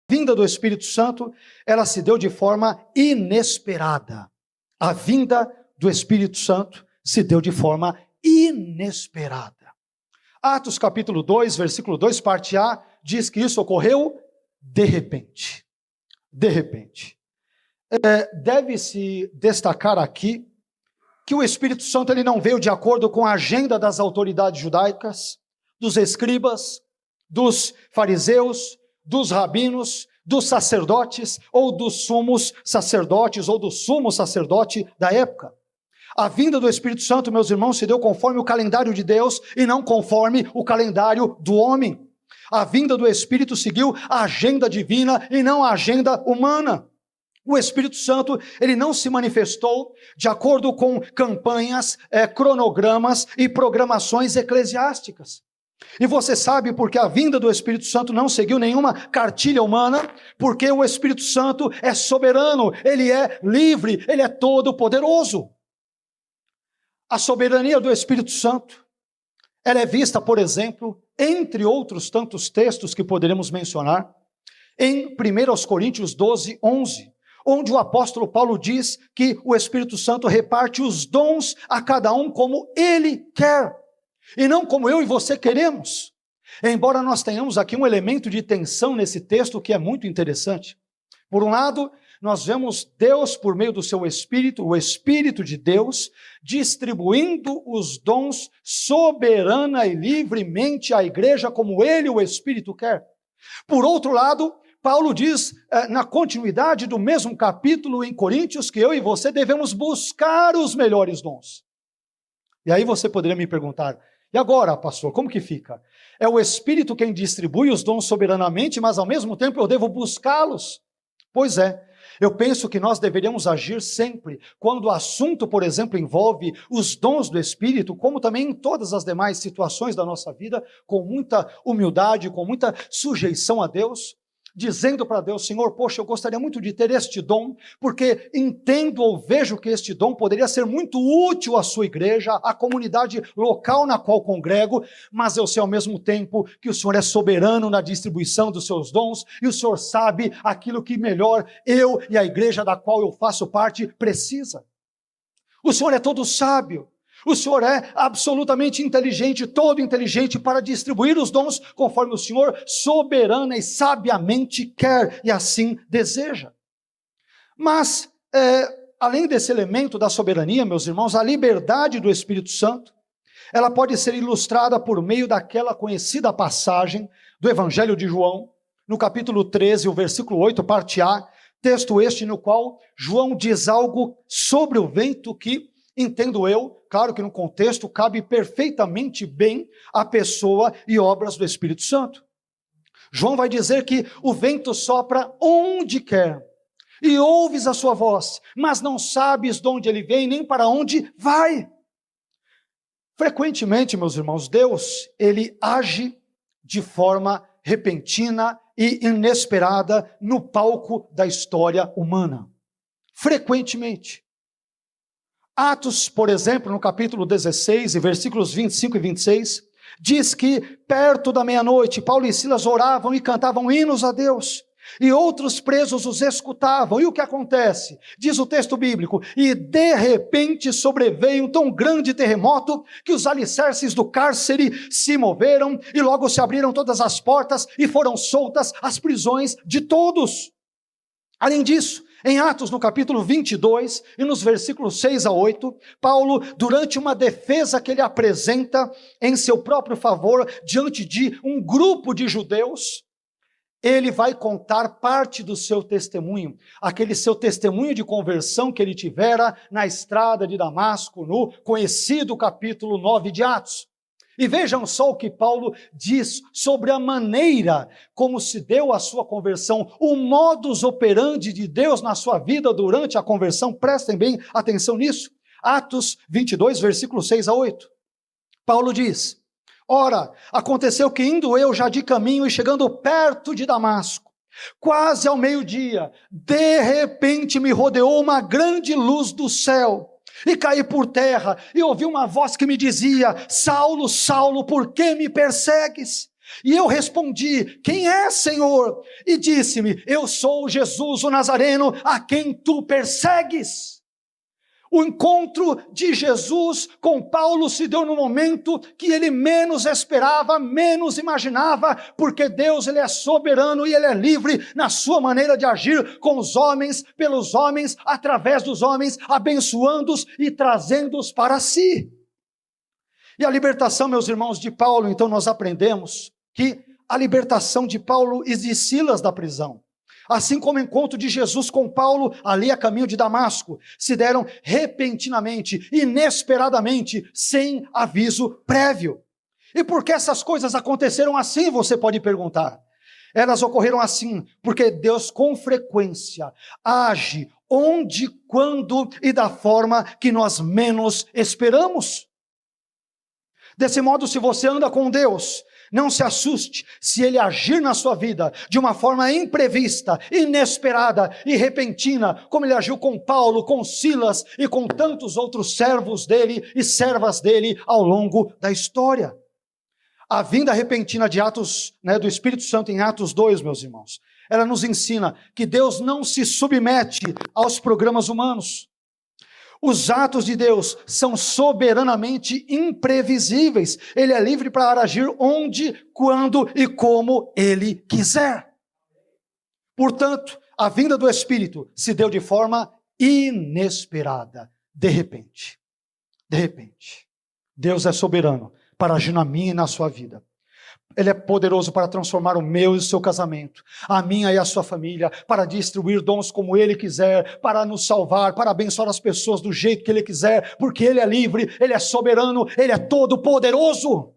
vinda do Espírito Santo, ela se deu de forma inesperada. A vinda do Espírito Santo se deu de forma inesperada. Atos capítulo 2, versículo 2, parte A, diz que isso ocorreu de repente. De repente. Deve-se destacar aqui que o Espírito Santo ele não veio de acordo com a agenda das autoridades judaicas, dos escribas, dos fariseus, dos rabinos, dos sacerdotes ou dos sumos sacerdotes ou do sumo sacerdote da época. A vinda do Espírito Santo, meus irmãos, se deu conforme o calendário de Deus e não conforme o calendário do homem. A vinda do Espírito seguiu a agenda divina e não a agenda humana. O Espírito Santo, ele não se manifestou de acordo com campanhas, cronogramas e programações eclesiásticas. E você sabe porque a vinda do Espírito Santo não seguiu nenhuma cartilha humana, porque o Espírito Santo é soberano, ele é livre, ele é todo poderoso. A soberania do Espírito Santo, ela é vista, por exemplo, entre outros tantos textos que poderemos mencionar, em 1 Coríntios 12, 11, onde o apóstolo Paulo diz que o Espírito Santo reparte os dons a cada um como ele quer, e não como eu e você queremos. Embora nós tenhamos aqui um elemento de tensão nesse texto que é muito interessante. Por um lado, nós vemos Deus, por meio do seu Espírito, o Espírito de Deus, distribuindo os dons soberana e livremente à igreja, como ele, o Espírito, quer. Por outro lado, Paulo diz, na continuidade do mesmo capítulo em Coríntios, que eu e você devemos buscar os melhores dons. E aí você poderia me perguntar, e agora, pastor, como que fica? É o Espírito quem distribui os dons soberanamente, mas ao mesmo tempo eu devo buscá-los? Pois é. Eu penso que nós deveríamos agir sempre, quando o assunto, por exemplo, envolve os dons do Espírito, como também em todas as demais situações da nossa vida, com muita humildade, com muita sujeição a Deus, dizendo para Deus, Senhor, poxa, eu gostaria muito de ter este dom, porque entendo ou vejo que este dom poderia ser muito útil à sua igreja, à comunidade local na qual congrego, mas eu sei ao mesmo tempo que o Senhor é soberano na distribuição dos seus dons, e o Senhor sabe aquilo que melhor eu e a igreja da qual eu faço parte precisa. O Senhor é todo sábio. O Senhor é absolutamente inteligente, todo inteligente para distribuir os dons conforme o Senhor soberana e sabiamente quer e assim deseja. Mas, além desse elemento da soberania, meus irmãos, a liberdade do Espírito Santo, ela pode ser ilustrada por meio daquela conhecida passagem do Evangelho de João, no capítulo 13, o versículo 8, parte A, texto este no qual João diz algo sobre o vento que, entendo eu, claro que no contexto cabe perfeitamente bem a pessoa e obras do Espírito Santo. João vai dizer que o vento sopra onde quer, e ouves a sua voz, mas não sabes de onde ele vem, nem para onde vai. Frequentemente, meus irmãos, Deus, ele age de forma repentina e inesperada no palco da história humana. Frequentemente. Atos, por exemplo, no capítulo 16, versículos 25 e 26, diz que perto da meia-noite, Paulo e Silas oravam e cantavam hinos a Deus, e outros presos os escutavam. E o que acontece? Diz o texto bíblico, e de repente sobreveio um tão grande terremoto que os alicerces do cárcere se moveram e logo se abriram todas as portas e foram soltas as prisões de todos. Além disso, em Atos, no capítulo 22, e nos versículos 6 a 8, Paulo, durante uma defesa que ele apresenta em seu próprio favor, diante de um grupo de judeus, ele vai contar parte do seu testemunho, aquele seu testemunho de conversão que ele tivera na estrada de Damasco, no conhecido capítulo 9 de Atos. E vejam só o que Paulo diz sobre a maneira como se deu a sua conversão, o modus operandi de Deus na sua vida durante a conversão. Prestem bem atenção nisso. Atos 22, versículos 6 a 8. Paulo diz, ora, aconteceu que indo eu já de caminho e chegando perto de Damasco, quase ao meio-dia, de repente me rodeou uma grande luz do céu. E caí por terra, e ouvi uma voz que me dizia, Saulo, Saulo, por que me persegues? E eu respondi: quem é, Senhor? E disse-me: eu sou Jesus o Nazareno, a quem tu persegues. O encontro de Jesus com Paulo se deu no momento que ele menos esperava, menos imaginava, porque Deus, ele é soberano e ele é livre na sua maneira de agir com os homens, pelos homens, através dos homens, abençoando-os e trazendo-os para si. E a libertação, meus irmãos, de Paulo, então nós aprendemos que a libertação de Paulo e de Silas da prisão, assim como o encontro de Jesus com Paulo ali a caminho de Damasco, se deram repentinamente, inesperadamente, sem aviso prévio. E por que essas coisas aconteceram assim, você pode perguntar? Elas ocorreram assim porque Deus com frequência age onde, quando e da forma que nós menos esperamos. Desse modo, se você anda com Deus, não se assuste se Ele agir na sua vida de uma forma imprevista, inesperada e repentina, como Ele agiu com Paulo, com Silas e com tantos outros servos dele e servas dele ao longo da história. A vinda repentina de Atos, do Espírito Santo em Atos 2, meus irmãos, ela nos ensina que Deus não se submete aos programas humanos. Os atos de Deus são soberanamente imprevisíveis. Ele é livre para agir onde, quando e como Ele quiser. Portanto, a vinda do Espírito se deu de forma inesperada, de repente. De repente. Deus é soberano para agir na minha e na sua vida. Ele é poderoso para transformar o meu e o seu casamento, a minha e a sua família, para distribuir dons como Ele quiser, para nos salvar, para abençoar as pessoas do jeito que Ele quiser, porque Ele é livre, Ele é soberano, Ele é todo poderoso.